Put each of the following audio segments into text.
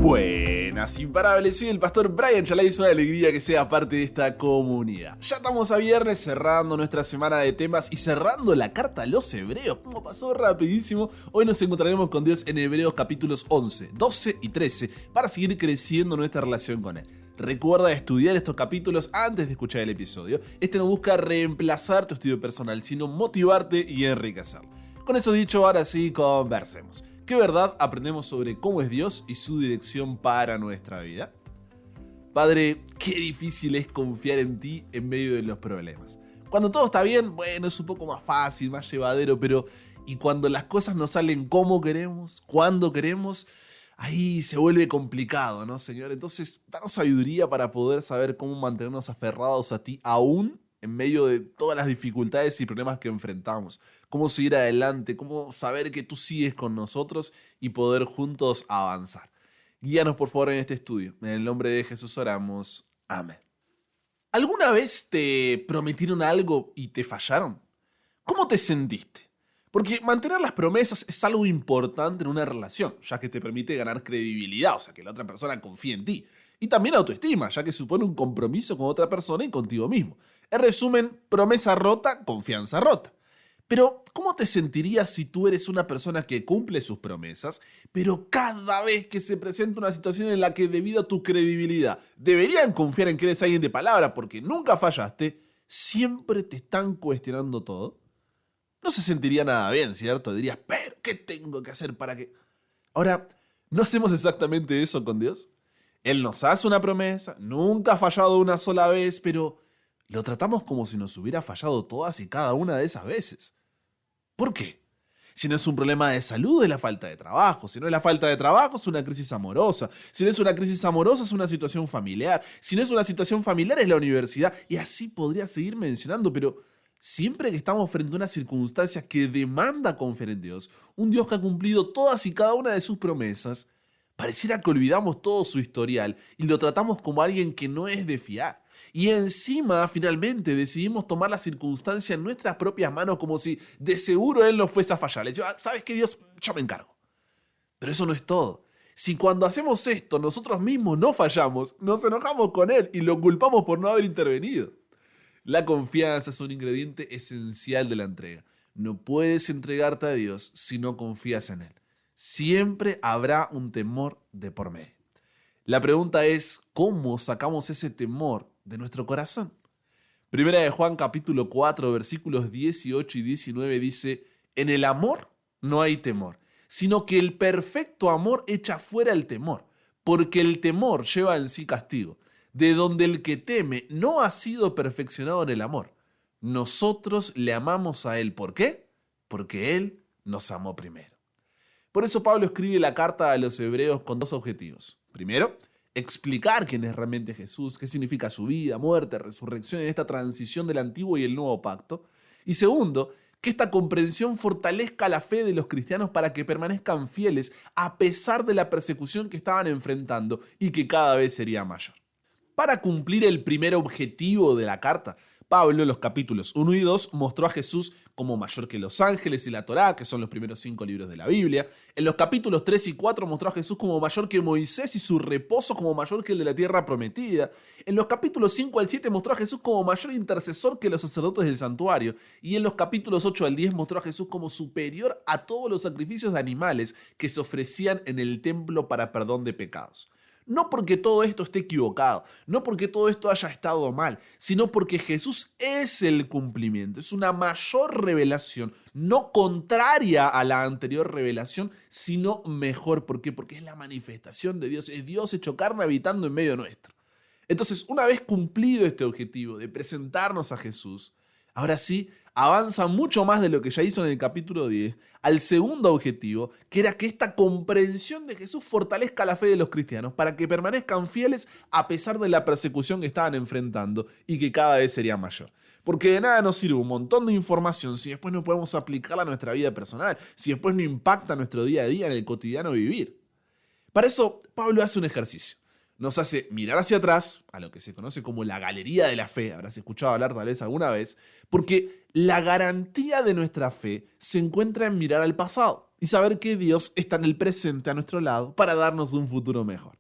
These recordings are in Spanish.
Buenas, imparables, soy el pastor Brian Chalai, es una alegría que sea parte de esta comunidad. Ya estamos a viernes, cerrando nuestra semana de temas y cerrando la carta a los Hebreos. Como pasó rapidísimo, hoy nos encontraremos con Dios en Hebreos capítulos 11, 12 y 13 para seguir creciendo nuestra relación con Él. Recuerda estudiar estos capítulos antes de escuchar el episodio. Este no busca reemplazar tu estudio personal, sino motivarte y enriquecerlo. Con eso dicho, ahora sí, conversemos. ¿Qué verdad aprendemos sobre cómo es Dios y su dirección para nuestra vida? Padre, qué difícil es confiar en ti en medio de los problemas. Cuando todo está bien, bueno, es un poco más fácil, más llevadero, pero ¿y cuando las cosas no salen como queremos, cuando queremos? Ahí se vuelve complicado, ¿no, Señor? Entonces, danos sabiduría para poder saber cómo mantenernos aferrados a ti aún en medio de todas las dificultades y problemas que enfrentamos. Cómo seguir adelante, cómo saber que tú sigues con nosotros y poder juntos avanzar. Guíanos por favor en este estudio. En el nombre de Jesús oramos. Amén. ¿Alguna vez te prometieron algo y te fallaron? ¿Cómo te sentiste? Porque mantener las promesas es algo importante en una relación, ya que te permite ganar credibilidad, o sea, que la otra persona confíe en ti. Y también autoestima, ya que supone un compromiso con otra persona y contigo mismo. En resumen, promesa rota, confianza rota. Pero, ¿cómo te sentirías si tú eres una persona que cumple sus promesas, pero cada vez que se presenta una situación en la que debido a tu credibilidad deberían confiar en que eres alguien de palabra porque nunca fallaste, siempre te están cuestionando todo? No se sentiría nada bien, ¿cierto? Dirías, pero ¿qué tengo que hacer para que...? Ahora, ¿no hacemos exactamente eso con Dios? Él nos hace una promesa, nunca ha fallado una sola vez, pero lo tratamos como si nos hubiera fallado todas y cada una de esas veces. ¿Por qué? Si no es un problema de salud, es la falta de trabajo. Si no es la falta de trabajo, es una crisis amorosa. Si no es una crisis amorosa, es una situación familiar. Si no es una situación familiar, es la universidad. Y así podría seguir mencionando, pero siempre que estamos frente a una circunstancia que demanda confiar en Dios, un Dios que ha cumplido todas y cada una de sus promesas, pareciera que olvidamos todo su historial y lo tratamos como alguien que no es de fiar. Y encima, finalmente, decidimos tomar la circunstancia en nuestras propias manos como si de seguro Él nos fuese a fallar. Le decimos, ¿sabes qué, Dios? Yo me encargo. Pero eso no es todo. Si cuando hacemos esto nosotros mismos no fallamos, nos enojamos con Él y lo culpamos por no haber intervenido. La confianza es un ingrediente esencial de la entrega. No puedes entregarte a Dios si no confías en Él. Siempre habrá un temor de por medio. La pregunta es, ¿cómo sacamos ese temor de nuestro corazón? Primera de Juan capítulo 4 versículos 18 y 19 dice, en el amor no hay temor, sino que el perfecto amor echa fuera el temor, porque el temor lleva en sí castigo, de donde el que teme no ha sido perfeccionado en el amor. Nosotros le amamos a Él. ¿Por qué? Porque Él nos amó primero. Por eso Pablo escribe la carta a los hebreos con dos objetivos. Primero, explicar quién es realmente Jesús, qué significa su vida, muerte, resurrección en esta transición del antiguo y el nuevo pacto. Y segundo, que esta comprensión fortalezca la fe de los cristianos para que permanezcan fieles a pesar de la persecución que estaban enfrentando y que cada vez sería mayor. Para cumplir el primer objetivo de la carta, Pablo en los capítulos 1 y 2 mostró a Jesús como mayor que los ángeles y la Torá, que son los primeros 5 libros de la Biblia. En los capítulos 3 y 4 mostró a Jesús como mayor que Moisés y su reposo como mayor que el de la tierra prometida. En los capítulos 5 al 7 mostró a Jesús como mayor intercesor que los sacerdotes del santuario. Y en los capítulos 8 al 10 mostró a Jesús como superior a todos los sacrificios de animales que se ofrecían en el templo para perdón de pecados. No porque todo esto esté equivocado, no porque todo esto haya estado mal, sino porque Jesús es el cumplimiento, es una mayor revelación, no contraria a la anterior revelación, sino mejor. ¿Por qué? Porque es la manifestación de Dios, es Dios hecho carne habitando en medio nuestro. Entonces, una vez cumplido este objetivo de presentarnos a Jesús, ahora sí, avanza mucho más de lo que ya hizo en el capítulo 10 al segundo objetivo, que era que esta comprensión de Jesús fortalezca la fe de los cristianos para que permanezcan fieles a pesar de la persecución que estaban enfrentando y que cada vez sería mayor. Porque de nada nos sirve un montón de información si después no podemos aplicarla a nuestra vida personal, si después no impacta nuestro día a día en el cotidiano vivir. Para eso, Pablo hace un ejercicio. Nos hace mirar hacia atrás, a lo que se conoce como la galería de la fe, habrás escuchado hablar tal vez alguna vez, porque la garantía de nuestra fe se encuentra en mirar al pasado. y saber que Dios está en el presente a nuestro lado para darnos un futuro mejor.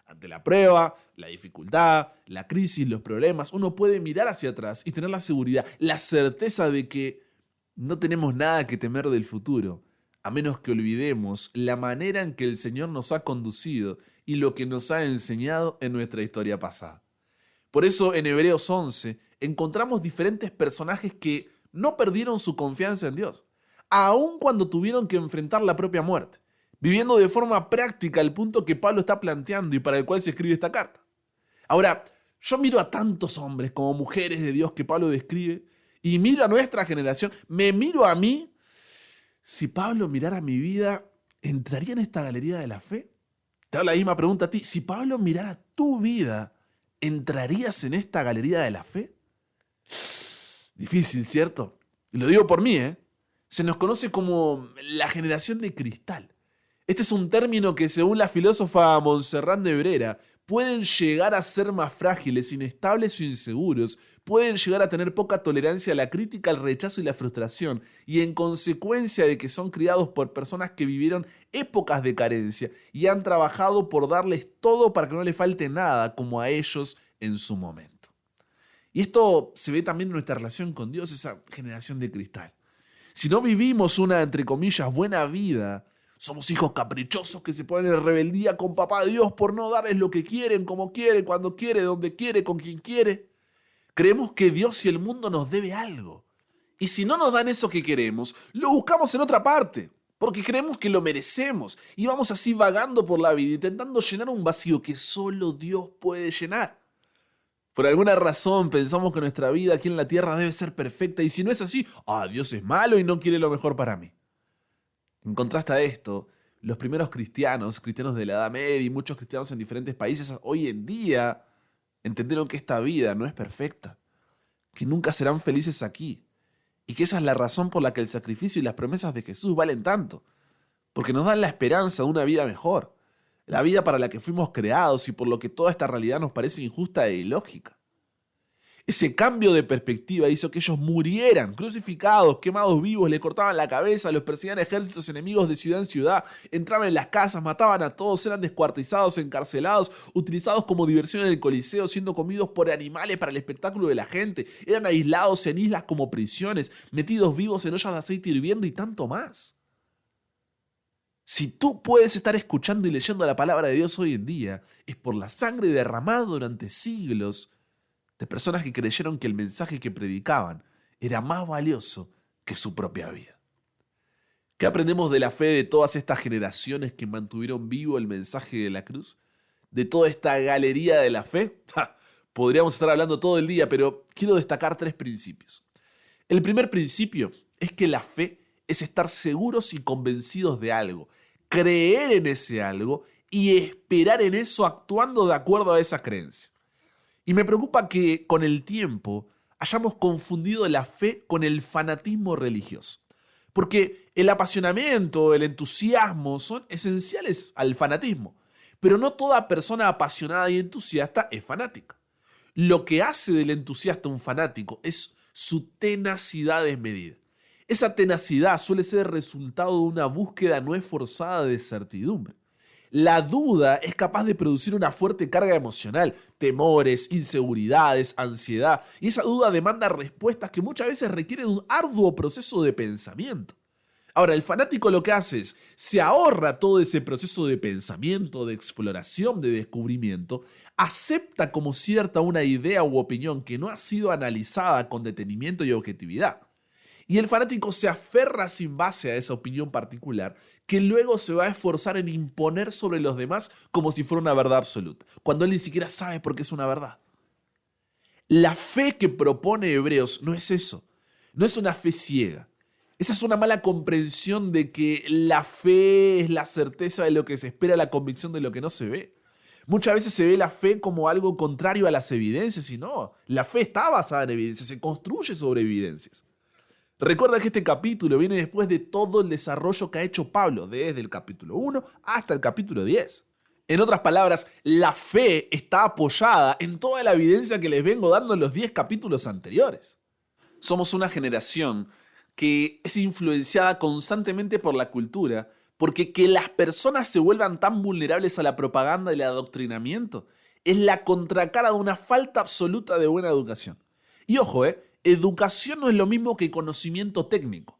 Ante la prueba, la dificultad, la crisis, los problemas, uno puede mirar hacia atrás y tener la seguridad, la certeza de que no tenemos nada que temer del futuro, a menos que olvidemos la manera en que el Señor nos ha conducido y lo que nos ha enseñado en nuestra historia pasada. Por eso en Hebreos 11 encontramos diferentes personajes que no perdieron su confianza en Dios, aun cuando tuvieron que enfrentar la propia muerte, viviendo de forma práctica el punto que Pablo está planteando y para el cual se escribe esta carta. Ahora, yo miro a tantos hombres como mujeres de Dios que Pablo describe y miro a nuestra generación, me miro a mí. Si Pablo mirara mi vida, ¿entraría en esta galería de la fe? Te hago la misma pregunta a ti. Si Pablo mirara tu vida, ¿entrarías en esta galería de la fe? Difícil, ¿cierto? Y lo digo por mí, ¿eh? Se nos conoce como la generación de cristal. Este es un término que, según la filósofa Montserrat de Brera, pueden llegar a ser más frágiles, inestables o inseguros, pueden llegar a tener poca tolerancia a la crítica, al rechazo y la frustración, y en consecuencia de que son criados por personas que vivieron épocas de carencia y han trabajado por darles todo para que no les falte nada, como a ellos en su momento. Y esto se ve también en nuestra relación con Dios, esa generación de cristal. Si no vivimos una, entre comillas, buena vida, somos hijos caprichosos que se ponen en rebeldía con papá Dios por no darles lo que quieren, como quiere, cuando quiere, donde quiere, con quien quiere. Creemos que Dios y el mundo nos debe algo. Y si no nos dan eso que queremos, lo buscamos en otra parte, porque creemos que lo merecemos. Y vamos así vagando por la vida, intentando llenar un vacío que solo Dios puede llenar. Por alguna razón pensamos que nuestra vida aquí en la tierra debe ser perfecta, y si no es así, Dios es malo y no quiere lo mejor para mí. En contraste a esto, los primeros cristianos de la Edad Media y muchos cristianos en diferentes países hoy en día entendieron que esta vida no es perfecta, que nunca serán felices aquí y que esa es la razón por la que el sacrificio y las promesas de Jesús valen tanto, porque nos dan la esperanza de una vida mejor, la vida para la que fuimos creados y por lo que toda esta realidad nos parece injusta e ilógica. Ese cambio de perspectiva hizo que ellos murieran, crucificados, quemados vivos, le cortaban la cabeza, los perseguían ejércitos enemigos de ciudad en ciudad, entraban en las casas, mataban a todos, eran descuartizados, encarcelados, utilizados como diversión en el Coliseo, siendo comidos por animales para el espectáculo de la gente, eran aislados en islas como prisiones, metidos vivos en ollas de aceite hirviendo y tanto más. Si tú puedes estar escuchando y leyendo la palabra de Dios hoy en día, es por la sangre derramada durante siglos de personas que creyeron que el mensaje que predicaban era más valioso que su propia vida. ¿Qué aprendemos de la fe de todas estas generaciones que mantuvieron vivo el mensaje de la cruz? ¿De toda esta galería de la fe? Podríamos estar hablando todo el día, pero quiero destacar 3 principios. El primer principio es que la fe es estar seguros y convencidos de algo, creer en ese algo y esperar en eso actuando de acuerdo a esa creencia. Y me preocupa que con el tiempo hayamos confundido la fe con el fanatismo religioso. Porque el apasionamiento, el entusiasmo son esenciales al fanatismo. Pero no toda persona apasionada y entusiasta es fanática. Lo que hace del entusiasta un fanático es su tenacidad desmedida. Esa tenacidad suele ser el resultado de una búsqueda no esforzada de certidumbre. La duda es capaz de producir una fuerte carga emocional, temores, inseguridades, ansiedad, y esa duda demanda respuestas que muchas veces requieren un arduo proceso de pensamiento. Ahora, el fanático lo que hace es, se ahorra todo ese proceso de pensamiento, de exploración, de descubrimiento, acepta como cierta una idea u opinión que no ha sido analizada con detenimiento y objetividad. Y el fanático se aferra sin base a esa opinión particular que luego se va a esforzar en imponer sobre los demás como si fuera una verdad absoluta, cuando él ni siquiera sabe por qué es una verdad. La fe que propone Hebreos no es eso, no es una fe ciega. Esa es una mala comprensión de que la fe es la certeza de lo que se espera, la convicción de lo que no se ve. Muchas veces se ve la fe como algo contrario a las evidencias y no, la fe está basada en evidencias, se construye sobre evidencias. Recuerda que este capítulo viene después de todo el desarrollo que ha hecho Pablo, desde el capítulo 1 hasta el capítulo 10. En otras palabras, la fe está apoyada en toda la evidencia que les vengo dando en los 10 capítulos anteriores. Somos una generación que es influenciada constantemente por la cultura, porque que las personas se vuelvan tan vulnerables a la propaganda y el adoctrinamiento es la contracara de una falta absoluta de buena educación. Y ojo, educación no es lo mismo que conocimiento técnico.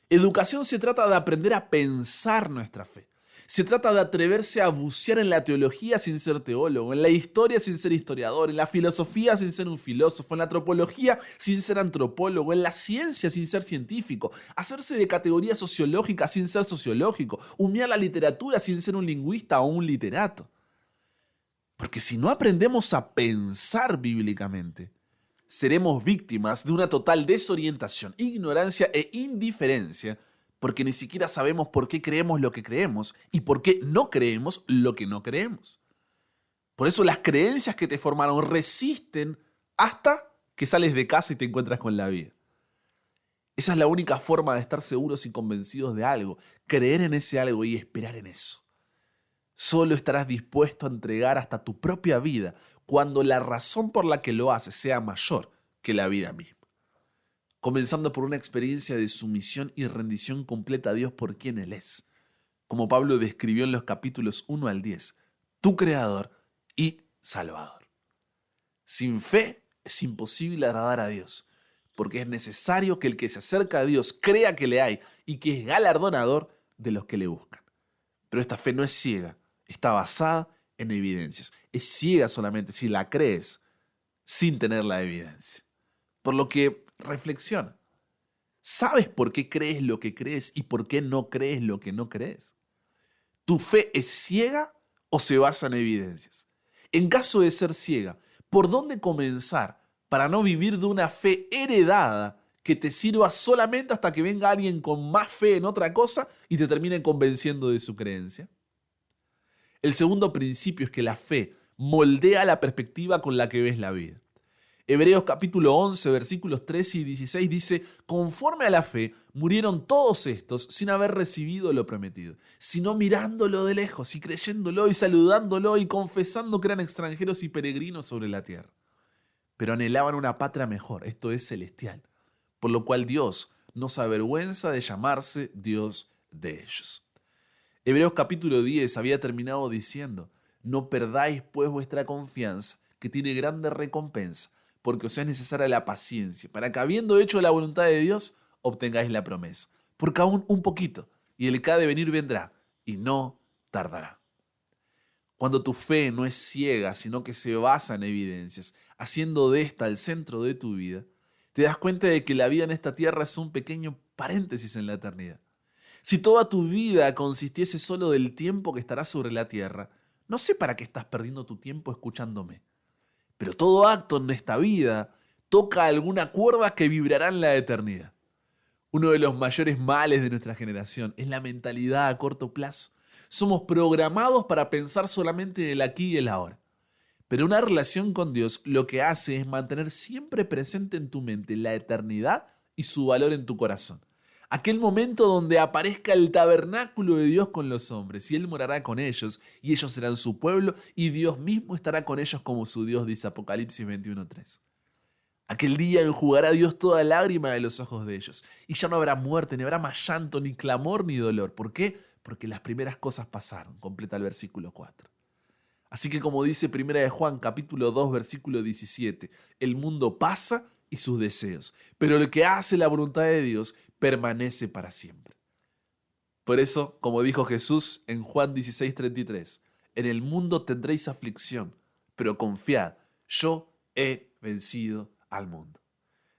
Educación se trata de aprender a pensar nuestra fe. Se trata de atreverse a bucear en la teología sin ser teólogo, en la historia sin ser historiador, en la filosofía sin ser un filósofo, en la antropología sin ser antropólogo, en la ciencia sin ser científico, hacerse de categoría sociológica sin ser sociológico, humear la literatura sin ser un lingüista o un literato. Porque si no aprendemos a pensar bíblicamente, seremos víctimas de una total desorientación, ignorancia e indiferencia, porque ni siquiera sabemos por qué creemos lo que creemos y por qué no creemos lo que no creemos. Por eso las creencias que te formaron resisten hasta que sales de casa y te encuentras con la vida. Esa es la única forma de estar seguros y convencidos de algo, creer en ese algo y esperar en eso. Solo estarás dispuesto a entregar hasta tu propia vida cuando la razón por la que lo haces sea mayor que la vida misma. Comenzando por una experiencia de sumisión y rendición completa a Dios por quien Él es, como Pablo describió en los capítulos 1 al 10, tu Creador y Salvador. Sin fe es imposible agradar a Dios, porque es necesario que el que se acerca a Dios crea que le hay y que es galardonador de los que le buscan. Pero esta fe no es ciega, está basada en evidencias. Es ciega solamente si la crees sin tener la evidencia. Por lo que reflexiona. ¿Sabes por qué crees lo que crees y por qué no crees lo que no crees? ¿Tu fe es ciega o se basa en evidencias? En caso de ser ciega, ¿por dónde comenzar para no vivir de una fe heredada que te sirva solamente hasta que venga alguien con más fe en otra cosa y te termine convenciendo de su creencia? El segundo principio es que la fe moldea la perspectiva con la que ves la vida. Hebreos capítulo 11, versículos 13 y 16 dice, conforme a la fe murieron todos estos sin haber recibido lo prometido, sino mirándolo de lejos y creyéndolo y saludándolo y confesando que eran extranjeros y peregrinos sobre la tierra. Pero anhelaban una patria mejor, esto es celestial, por lo cual Dios no se avergüenza de llamarse Dios de ellos. Hebreos capítulo 10 había terminado diciendo, no perdáis pues vuestra confianza, que tiene grande recompensa, porque os es necesaria la paciencia, para que habiendo hecho la voluntad de Dios, obtengáis la promesa. Porque aún un poquito, y el que ha de venir vendrá, y no tardará. Cuando tu fe no es ciega, sino que se basa en evidencias, haciendo de esta el centro de tu vida, te das cuenta de que la vida en esta tierra es un pequeño paréntesis en la eternidad. Si toda tu vida consistiese solo del tiempo que estarás sobre la tierra, no sé para qué estás perdiendo tu tiempo escuchándome. Pero todo acto en esta vida toca alguna cuerda que vibrará en la eternidad. Uno de los mayores males de nuestra generación es la mentalidad a corto plazo. Somos programados para pensar solamente en el aquí y el ahora. Pero una relación con Dios lo que hace es mantener siempre presente en tu mente la eternidad y su valor en tu corazón. Aquel momento donde aparezca el tabernáculo de Dios con los hombres y Él morará con ellos y ellos serán su pueblo y Dios mismo estará con ellos como su Dios, dice Apocalipsis 21:3. Aquel día enjugará Dios toda lágrima de los ojos de ellos y ya no habrá muerte, ni habrá más llanto, ni clamor, ni dolor. ¿Por qué? Porque las primeras cosas pasaron, completa el versículo 4. Así que como dice 1 de Juan capítulo 2 versículo 17, el mundo pasa y sus deseos, pero el que hace la voluntad de Dios permanece para siempre. Por eso, como dijo Jesús en Juan 16:33, en el mundo tendréis aflicción, pero confiad, yo he vencido al mundo.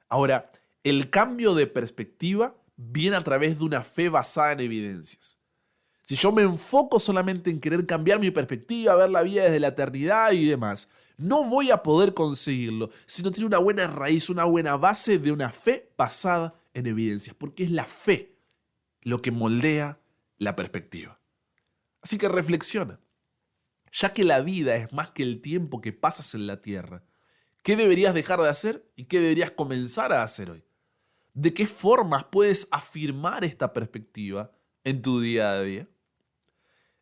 Ahora, el cambio de perspectiva viene a través de una fe basada en evidencias. Si yo me enfoco solamente en querer cambiar mi perspectiva, ver la vida desde la eternidad y demás, no voy a poder conseguirlo si no tiene una buena raíz, una buena base de una fe basada en evidencias, porque es la fe lo que moldea la perspectiva. Así que reflexiona. Ya que la vida es más que el tiempo que pasas en la tierra, ¿qué deberías dejar de hacer y qué deberías comenzar a hacer hoy? ¿De qué formas puedes afirmar esta perspectiva en tu día a día?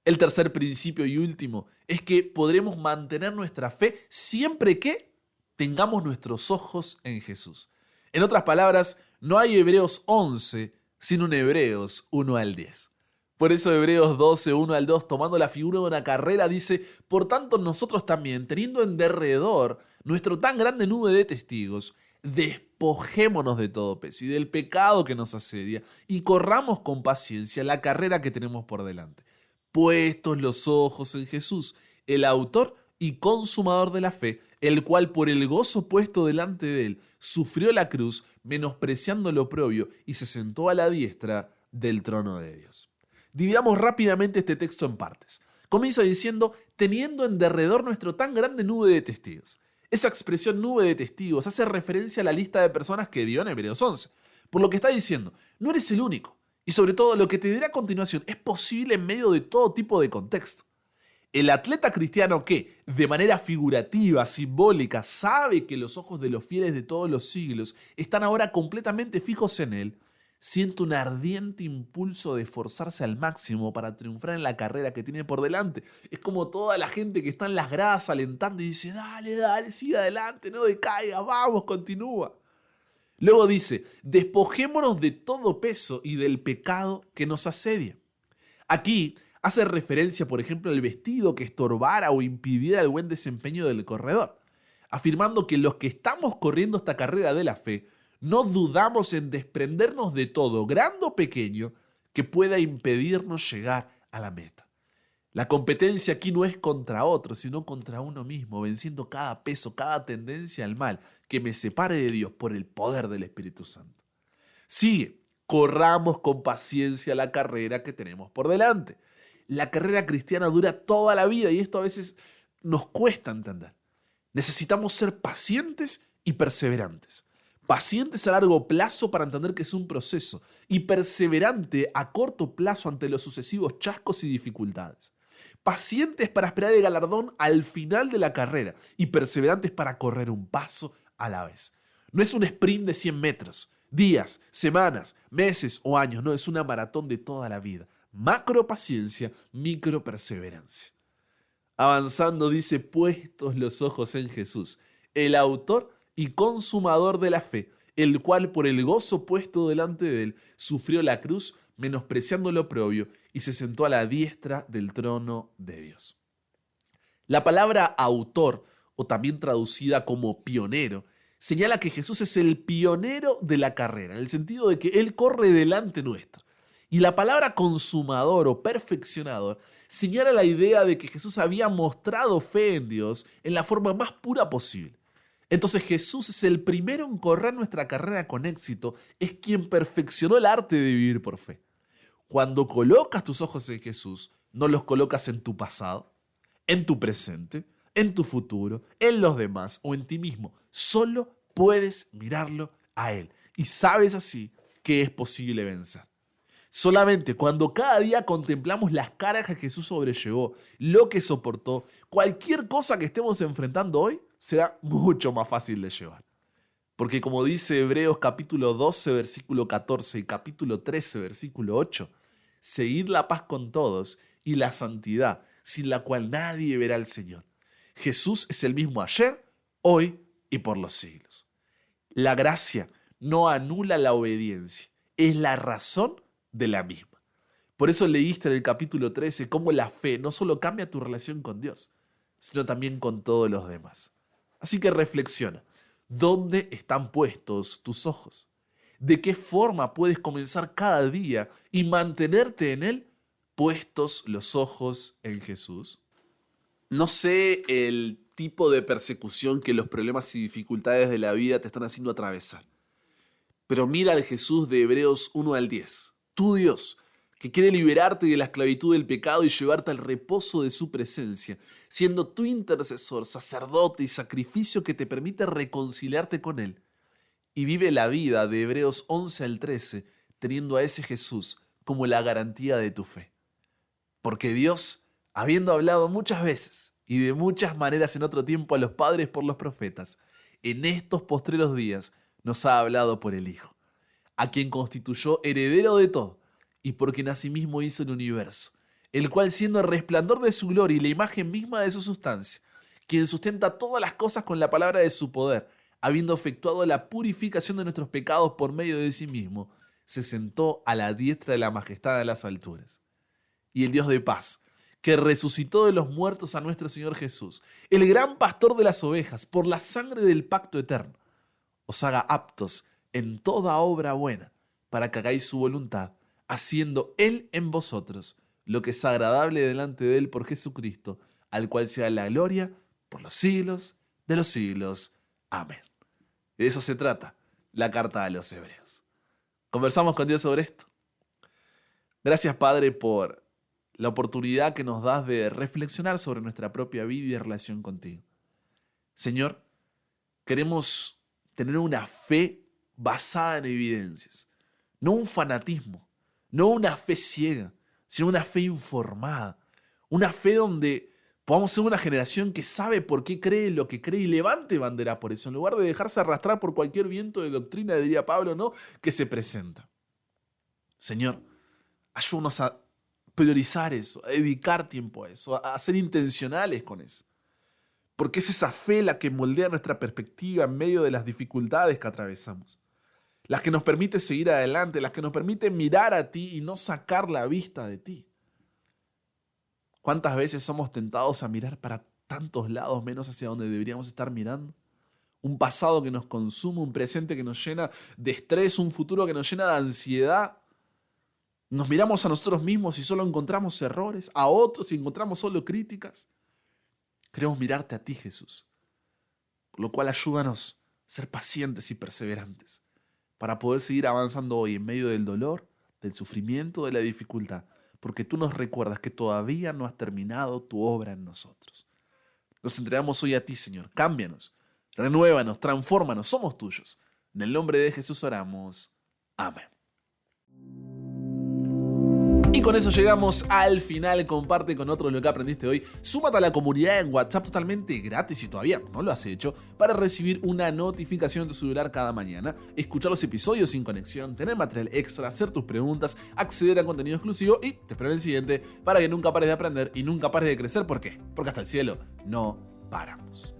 El tercer principio y último es que podremos mantener nuestra fe siempre que tengamos nuestros ojos en Jesús. En otras palabras, No hay Hebreos 11 sin un Hebreos 1 al 10. Por eso Hebreos 12, 1 al 2, tomando la figura de una carrera, dice: por tanto nosotros también, teniendo en derredor nuestro tan grande nube de testigos, despojémonos de todo peso y del pecado que nos asedia, y corramos con paciencia la carrera que tenemos por delante, puestos los ojos en Jesús, el autor y consumador de la fe, el cual por el gozo puesto delante de él sufrió la cruz, menospreciando lo oprobio, y se sentó a la diestra del trono de Dios. Dividamos rápidamente este texto en partes. Comienza diciendo: teniendo en derredor nuestro tan grande nube de testigos. Esa expresión nube de testigos hace referencia a la lista de personas que dio en Hebreos 11. Por lo que está diciendo, no eres el único. Y sobre todo, lo que te diré a continuación es posible en medio de todo tipo de contexto. El atleta cristiano que, de manera figurativa, simbólica, sabe que los ojos de los fieles de todos los siglos están ahora completamente fijos en él, siente un ardiente impulso de esforzarse al máximo para triunfar en la carrera que tiene por delante. Es como toda la gente que está en las gradas alentando y dice: dale, dale, sigue adelante, no decaigas, vamos, continúa. Luego dice: despojémonos de todo peso y del pecado que nos asedia. Aquí hace referencia, por ejemplo, al vestido que estorbara o impidiera el buen desempeño del corredor, afirmando que los que estamos corriendo esta carrera de la fe no dudamos en desprendernos de todo, grande o pequeño, que pueda impedirnos llegar a la meta. La competencia aquí no es contra otro, sino contra uno mismo, venciendo cada peso, cada tendencia al mal que me separe de Dios por el poder del Espíritu Santo. Sigue: corramos con paciencia la carrera que tenemos por delante. La carrera cristiana dura toda la vida y esto a veces nos cuesta entender. Necesitamos ser pacientes y perseverantes. Pacientes a largo plazo para entender que es un proceso, y perseverante a corto plazo ante los sucesivos chascos y dificultades. Pacientes para esperar el galardón al final de la carrera y perseverantes para correr un paso a la vez. No es un sprint de 100 metros, días, semanas, meses o años, no, es una maratón de toda la vida. Macro paciencia, micro perseverancia. Avanzando dice: puestos los ojos en Jesús, el autor y consumador de la fe, el cual por el gozo puesto delante de él sufrió la cruz, menospreciando lo oprobio, y se sentó a la diestra del trono de Dios. La palabra autor, o también traducida como pionero, señala que Jesús es el pionero de la carrera, en el sentido de que Él corre delante nuestro. Y la palabra consumador o perfeccionador señala la idea de que Jesús había mostrado fe en Dios en la forma más pura posible. Entonces Jesús es el primero en correr nuestra carrera con éxito, es quien perfeccionó el arte de vivir por fe. Cuando colocas tus ojos en Jesús, no los colocas en tu pasado, en tu presente, en tu futuro, en los demás o en ti mismo. Solo puedes mirarlo a Él y sabes así que es posible vencer. Solamente cuando cada día contemplamos las cargas que Jesús sobrellevó, lo que soportó, cualquier cosa que estemos enfrentando hoy será mucho más fácil de llevar. Porque como dice Hebreos capítulo 12, versículo 14 y capítulo 13, versículo 8, seguid la paz con todos y la santidad, sin la cual nadie verá al Señor. Jesús es el mismo ayer, hoy y por los siglos. La gracia no anula la obediencia, es la razón de la misma. Por eso leíste en el capítulo 13 cómo la fe no solo cambia tu relación con Dios, sino también con todos los demás. Así que reflexiona, ¿dónde están puestos tus ojos? ¿De qué forma puedes comenzar cada día y mantenerte en él, puestos los ojos en Jesús? No sé el tipo de persecución que los problemas y dificultades de la vida te están haciendo atravesar, pero mira al Jesús de Hebreos 1 al 10, tu Dios, que quiere liberarte de la esclavitud del pecado y llevarte al reposo de su presencia, siendo tu intercesor, sacerdote y sacrificio que te permite reconciliarte con Él. Y vive la vida de Hebreos 11 al 13, teniendo a ese Jesús como la garantía de tu fe. Porque Dios, habiendo hablado muchas veces y de muchas maneras en otro tiempo a los padres por los profetas, en estos postreros días nos ha hablado por el Hijo, a quien constituyó heredero de todo, y por quien asimismo hizo el universo, el cual siendo el resplandor de su gloria y la imagen misma de su sustancia, quien sustenta todas las cosas con la palabra de su poder, habiendo efectuado la purificación de nuestros pecados por medio de sí mismo, se sentó a la diestra de la majestad de las alturas. Y el Dios de paz, que resucitó de los muertos a nuestro Señor Jesús, el gran pastor de las ovejas, por la sangre del pacto eterno, os haga aptos en toda obra buena, para que hagáis su voluntad, haciendo Él en vosotros lo que es agradable delante de Él por Jesucristo, al cual sea la gloria por los siglos de los siglos. Amén. De eso se trata la carta a los Hebreos. Conversamos con Dios sobre esto. Gracias, Padre, por la oportunidad que nos das de reflexionar sobre nuestra propia vida y relación contigo. Señor, queremos tener una fe basada en evidencias, no un fanatismo, no una fe ciega, sino una fe informada, una fe donde podamos ser una generación que sabe por qué cree lo que cree y levante bandera por eso, en lugar de dejarse arrastrar por cualquier viento de doctrina, diría Pablo, ¿no?, que se presenta. Señor, ayúdanos a priorizar eso, a dedicar tiempo a eso, a ser intencionales con eso. Porque es esa fe la que moldea nuestra perspectiva en medio de las dificultades que atravesamos. Las que nos permite seguir adelante, las que nos permite mirar a ti y no sacar la vista de ti. ¿Cuántas veces somos tentados a mirar para tantos lados menos hacia donde deberíamos estar mirando? Un pasado que nos consume, un presente que nos llena de estrés, un futuro que nos llena de ansiedad. Nos miramos a nosotros mismos y solo encontramos errores, a otros y encontramos solo críticas. Queremos mirarte a ti, Jesús, por lo cual ayúdanos a ser pacientes y perseverantes para poder seguir avanzando hoy en medio del dolor, del sufrimiento, de la dificultad, porque tú nos recuerdas que todavía no has terminado tu obra en nosotros. Nos entregamos hoy a ti, Señor. Cámbianos, renuévanos, transfórmanos, somos tuyos. En el nombre de Jesús oramos. Amén. Y con eso llegamos al final. Comparte con otros lo que aprendiste hoy. Súmate a la comunidad en WhatsApp totalmente gratis si todavía no lo has hecho, para recibir una notificación de tu celular cada mañana, escuchar los episodios sin conexión, tener material extra, hacer tus preguntas, acceder a contenido exclusivo y te espero en el siguiente para que nunca pares de aprender y nunca pares de crecer. ¿Por qué? Porque hasta el cielo no paramos.